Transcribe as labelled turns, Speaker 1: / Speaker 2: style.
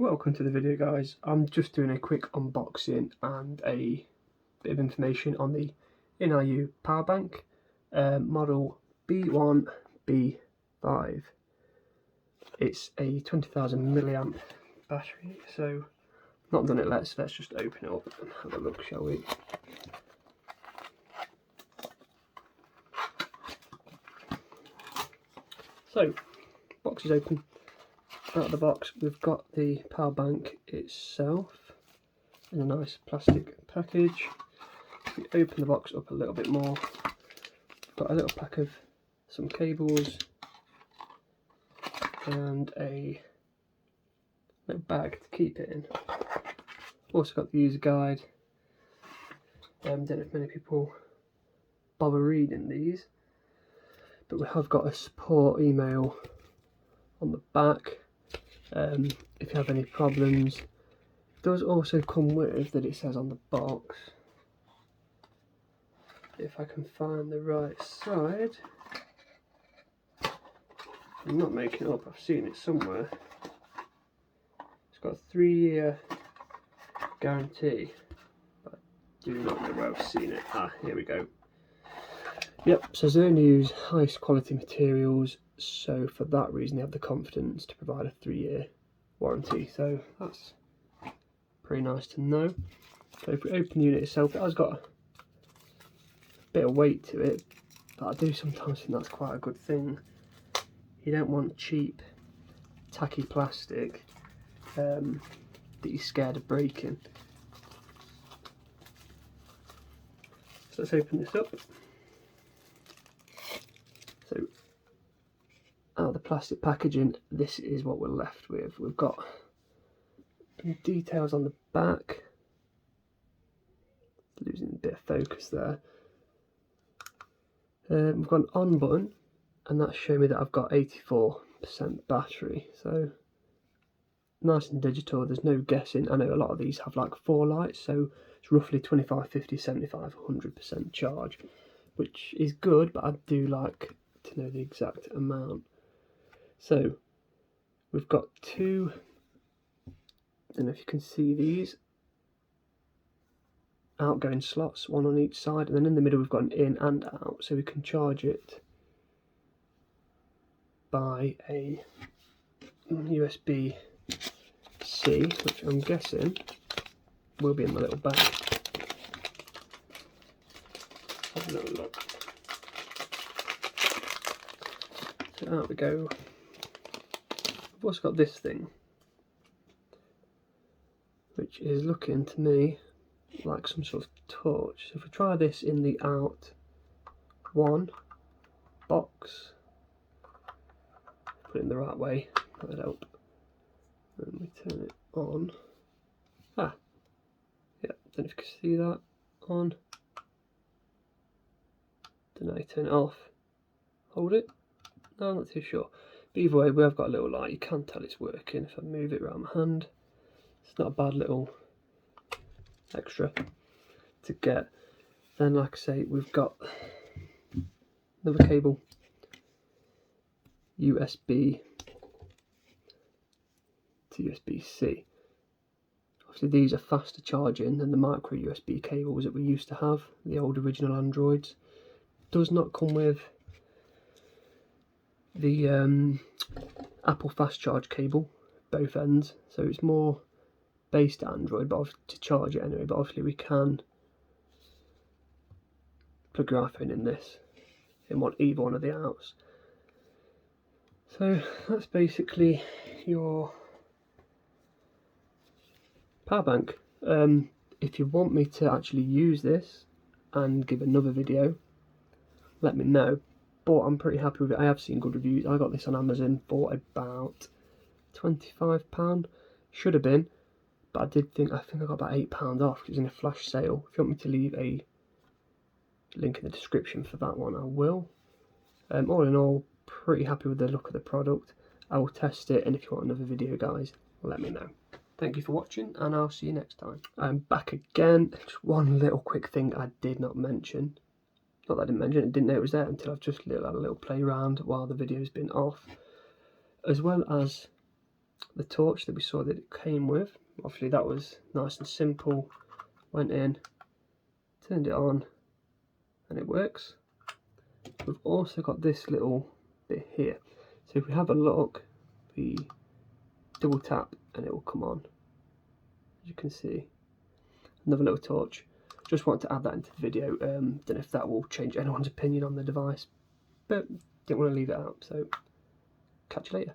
Speaker 1: welcome to the video, guys. I'm just doing a quick unboxing and a bit of information on the INIU power bank, model B1B5. It's a 20,000 milliamp battery, so I've not done it. Let's just open it up and have a look, shall we? So, box is open. Out of the box, we've got the power bank itself in a nice plastic package. If we open the box up a little bit more, we've got a little pack of some cables and a little bag to keep it in. Also got the user guide. Don't know if many people bother reading these, but we have got a support email on the back. If you have any problems. It does also come with that, it says on the box, if I can find the right side, I'm not making it up, I've seen it somewhere, it's got a 3-year guarantee, but I do not know where I've seen it. Here we go. Yep, so they only use highest quality materials, so for that reason they have the confidence to provide a 3-year warranty, so that's pretty nice to know. So if we open the unit itself, it has got a bit of weight to it, but I do sometimes think that's quite a good thing. You don't want cheap, tacky plastic that you're scared of breaking. So let's open this up. So out of the plastic packaging, this is what we're left with. We've got some details on the back, losing a bit of focus there. We've got an on button, and that's showing me that I've got 84% battery, so nice and digital, there's no guessing. I know a lot of these have like 4 lights, so it's roughly 25, 50, 75, 100% charge, which is good, but I do like to know the exact amount. So we've got two, I don't know if you can see these, outgoing slots, one on each side, and then in the middle we've got an in and out, so we can charge it by a USB-C, which I'm guessing will be in the little bag. Have a little look. So out we go. I've also got this thing, which is looking to me like some sort of torch. So if we try this in the out one box, put it in the right way, that would help. And we turn it on. Yeah, don't know if you can see that on. Don't know, turn it off. Hold it. No, I'm not too sure. But either way, we have got a little light. You can tell it's working if I move it around my hand. It's not a bad little extra to get. Then, like I say, we've got another cable, USB to USB-C. Obviously these are faster charging than the micro USB cables that we used to have, the old original Androids. Does not come with the Apple fast charge cable, both ends, so it's more based Android, but to charge it anyway. But obviously we can plug your iPhone in this, in either one of the outs. So that's basically your power bank. If you want me to actually use this and give another video, let me know, but I'm pretty happy with it. I have seen good reviews. I got this on Amazon for about £25, should have been, but I think I got about £8 off. It was in a flash sale. If you want me to leave a link in the description for that one, I will. All in all, pretty happy with the look of the product. I will test it, and if you want another video, guys, let me know. Thank you for watching, and I'll see you next time. I'm back again. Just one little quick thing I did not mention. Not that I didn't mention it, didn't know it was there until I've just had a little play around while the video's been off. As well as the torch that we saw that it came with. Obviously that was nice and simple. Went in, turned it on, and it works. We've also got this little bit here. So if we have a look, we double tap and it will come on. As you can see, another little torch. Just wanted to add that into the video. Don't know if that will change anyone's opinion on the device, but didn't want to leave it out. So catch you later.